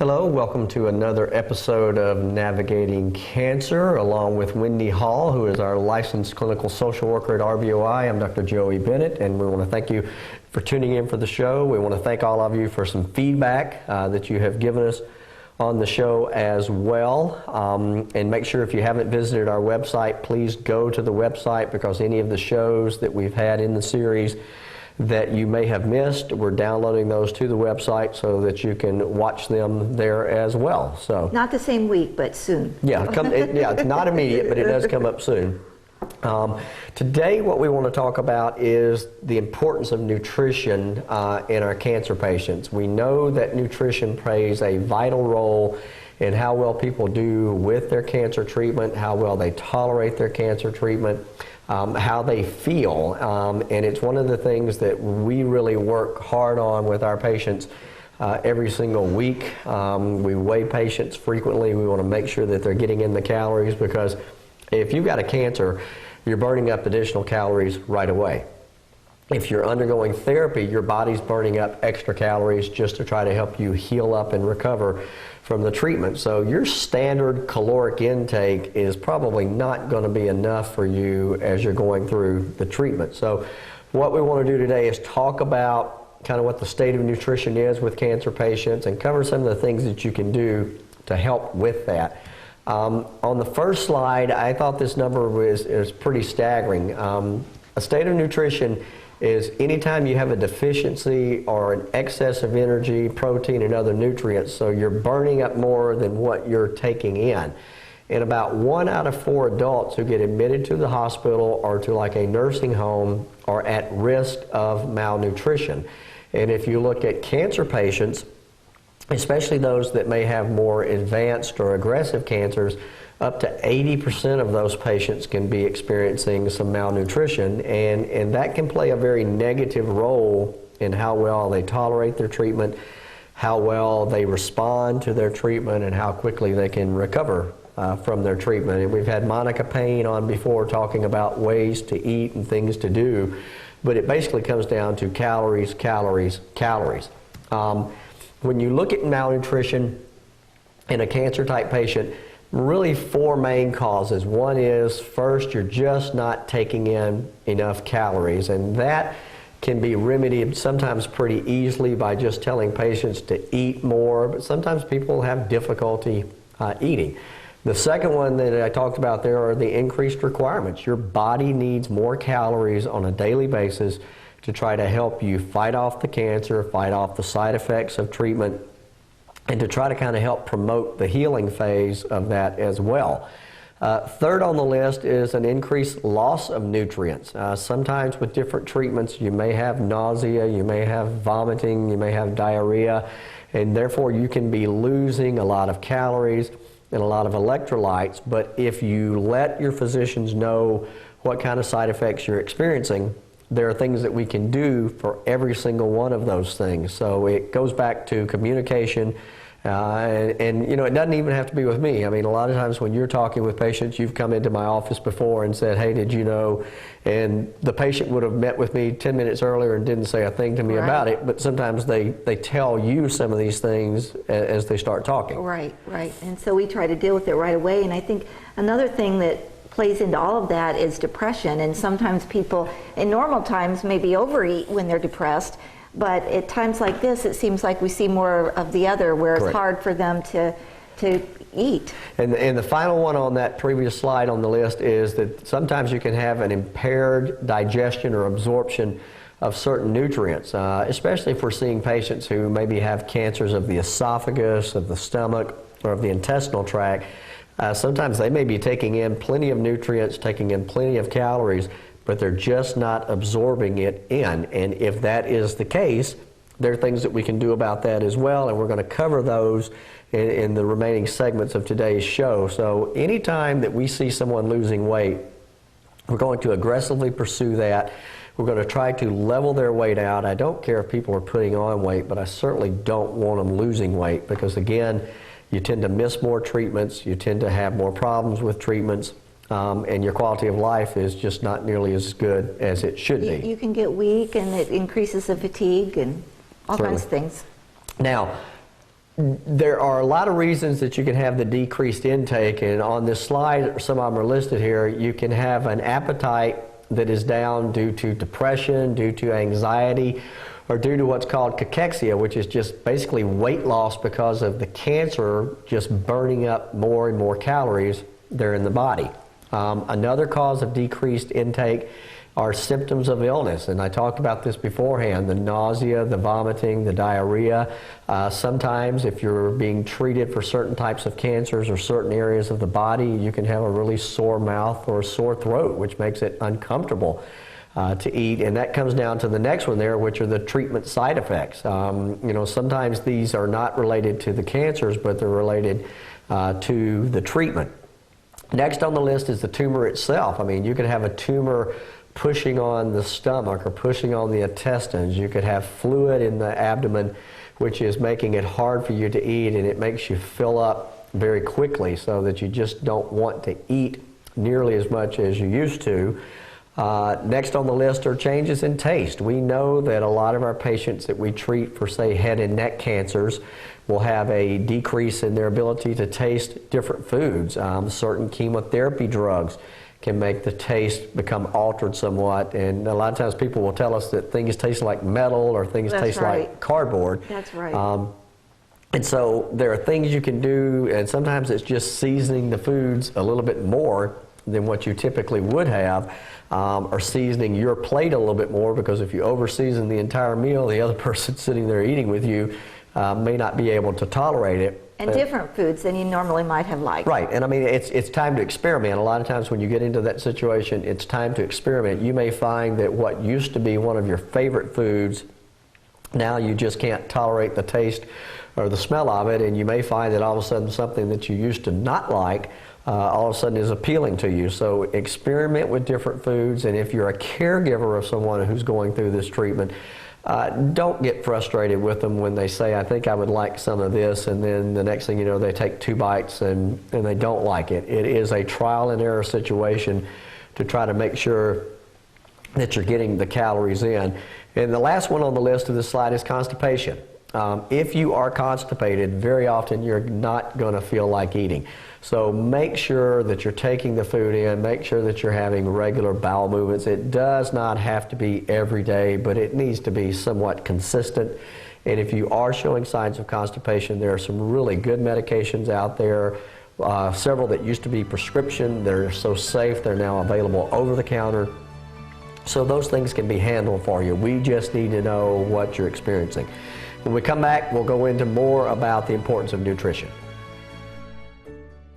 Hello, welcome to another episode of Navigating Cancer, along with Wendy Hall, who is our licensed clinical social worker at RVOI. I'm Dr. Joey Bennett, and we want to thank you for tuning in for the show. We want to thank all of you for some feedback that you have given us on the show as well. And make sure if you haven't visited our website, please go to the website, because any of the shows that we've had in the series that you may have missed, we're downloading those to the website so that you can watch them there as well. So not the same week, but soon. Yeah, it's not immediate, but it does come up soon. Today, what we want to talk about is the importance of nutrition in our cancer patients. We know that nutrition plays a vital role in how well people do with their cancer treatment, how well they tolerate their cancer treatment, how they feel, and it's one of the things that we really work hard on with our patients every single week. We weigh patients frequently. We want to make sure that they're getting in the calories, because if you've got a cancer, you're burning up additional calories right away. If you're undergoing therapy, your body's burning up extra calories just to try to help you heal up and recover from the treatment. So your standard caloric intake is probably not going to be enough for you as you're going through the treatment. So what we want to do today is talk about kind of what the state of nutrition is with cancer patients and cover some of the things that you can do to help with that. On the first slide, I thought this number is pretty staggering. A state of nutrition is anytime you have a deficiency or an excess of energy, protein, and other nutrients, so you're burning up more than what you're taking in. And about 1 out of 4 adults who get admitted to the hospital or to like a nursing home are at risk of malnutrition. And if you look at cancer patients, especially those that may have more advanced or aggressive cancers, up to 80% of those patients can be experiencing some malnutrition, and that can play a very negative role in how well they tolerate their treatment, how well they respond to their treatment, and how quickly they can recover from their treatment. And we've had Monica Payne on before talking about ways to eat and things to do, but it basically comes down to calories, calories, calories. When you look at malnutrition in a cancer-type patient, really 4 main causes. One is, first, you're just not taking in enough calories, and that can be remedied sometimes pretty easily by just telling patients to eat more, but sometimes people have difficulty eating. The second one that I talked about there are the increased requirements. Your body needs more calories on a daily basis to try to help you fight off the cancer, fight off the side effects of treatment, and to try to kind of help promote the healing phase of that as well. Third on the list is an increased loss of nutrients. Sometimes with different treatments, you may have nausea, you may have vomiting, you may have diarrhea, and therefore you can be losing a lot of calories and a lot of electrolytes. But if you let your physicians know what kind of side effects you're experiencing, there are things that we can do for every single one of those things. So it goes back to communication, and you know, it doesn't even have to be with me. I mean, a lot of times when you're talking with patients, you've come into my office before and said, hey, did you know? And the patient would have met with me 10 minutes earlier and didn't say a thing to me about it, but sometimes they tell you some of these things as they start talking. Right, right. And so we try to deal with it right away. And I think another thing that plays into all of that is depression. And sometimes people in normal times maybe overeat when they're depressed, but at times like this, it seems like we see more of the other, where it's hard for them to eat. And the final one on that previous slide on the list is that sometimes you can have an impaired digestion or absorption of certain nutrients, especially if we're seeing patients who maybe have cancers of the esophagus, of the stomach, or of the intestinal tract. Sometimes they may be taking in plenty of nutrients, taking in plenty of calories, but they're just not absorbing it in. And if that is the case, there are things that we can do about that as well, and we're going to cover those in the remaining segments of today's show. So anytime that we see someone losing weight, we're going to aggressively pursue that. We're going to try to level their weight out. I don't care if people are putting on weight, but I certainly don't want them losing weight, because again, you tend to miss more treatments, you tend to have more problems with treatments, and your quality of life is just not nearly as good as it should be. You can get weak, and it increases the fatigue and all kinds of things. Now, There are a lot of reasons that you can have the decreased intake, and on this slide, some of them are listed here. You can have an appetite that is down due to depression, due to anxiety, or due to what's called cachexia, which is just basically weight loss because of the cancer just burning up more and more calories there in the body. Another cause of decreased intake are symptoms of illness, and I talked about this beforehand, the nausea, the vomiting, the diarrhea. Sometimes if you're being treated for certain types of cancers or certain areas of the body, you can have a really sore mouth or a sore throat, which makes it uncomfortable to eat, and that comes down to the next one there, which are the treatment side effects. Sometimes these are not related to the cancers, but they're related to the treatment. Next on the list is the tumor itself. I mean, you can have a tumor pushing on the stomach or pushing on the intestines. You could have fluid in the abdomen, which is making it hard for you to eat, and it makes you fill up very quickly so that you just don't want to eat nearly as much as you used to. Next on the list are changes in taste. We know that a lot of our patients that we treat for, say, head and neck cancers will have a decrease in their ability to taste different foods. Certain chemotherapy drugs can make the taste become altered somewhat, and a lot of times people will tell us that things taste like metal or things taste like cardboard. That's right. And so there are things you can do, and sometimes it's just seasoning the foods a little bit more than what you typically would have, or seasoning your plate a little bit more, because if you over season the entire meal, the other person sitting there eating with you may not be able to tolerate it. And different foods than you normally might have liked. Right, and I mean, it's time to experiment. A lot of times when you get into that situation, it's time to experiment. You may find that what used to be one of your favorite foods, now you just can't tolerate the taste or the smell of it, and you may find that all of a sudden something that you used to not like all of a sudden is appealing to you. So experiment with different foods, and if you're a caregiver of someone who's going through this treatment, don't get frustrated with them when they say, I think I would like some of this, and then the next thing you know, they take 2 bites and they don't like it. It is a trial and error situation to try to make sure that you're getting the calories in. And the last one on the list of this slide is constipation. If you are constipated, very often you're not going to feel like eating. So make sure that you're taking the food in, make sure that you're having regular bowel movements. It does not have to be every day, but it needs to be somewhat consistent. And if you are showing signs of constipation, there are some really good medications out there, several that used to be prescription. They're so safe, they're now available over the counter. So those things can be handled for you. We just need to know what you're experiencing. When we come back, we'll go into more about the importance of nutrition.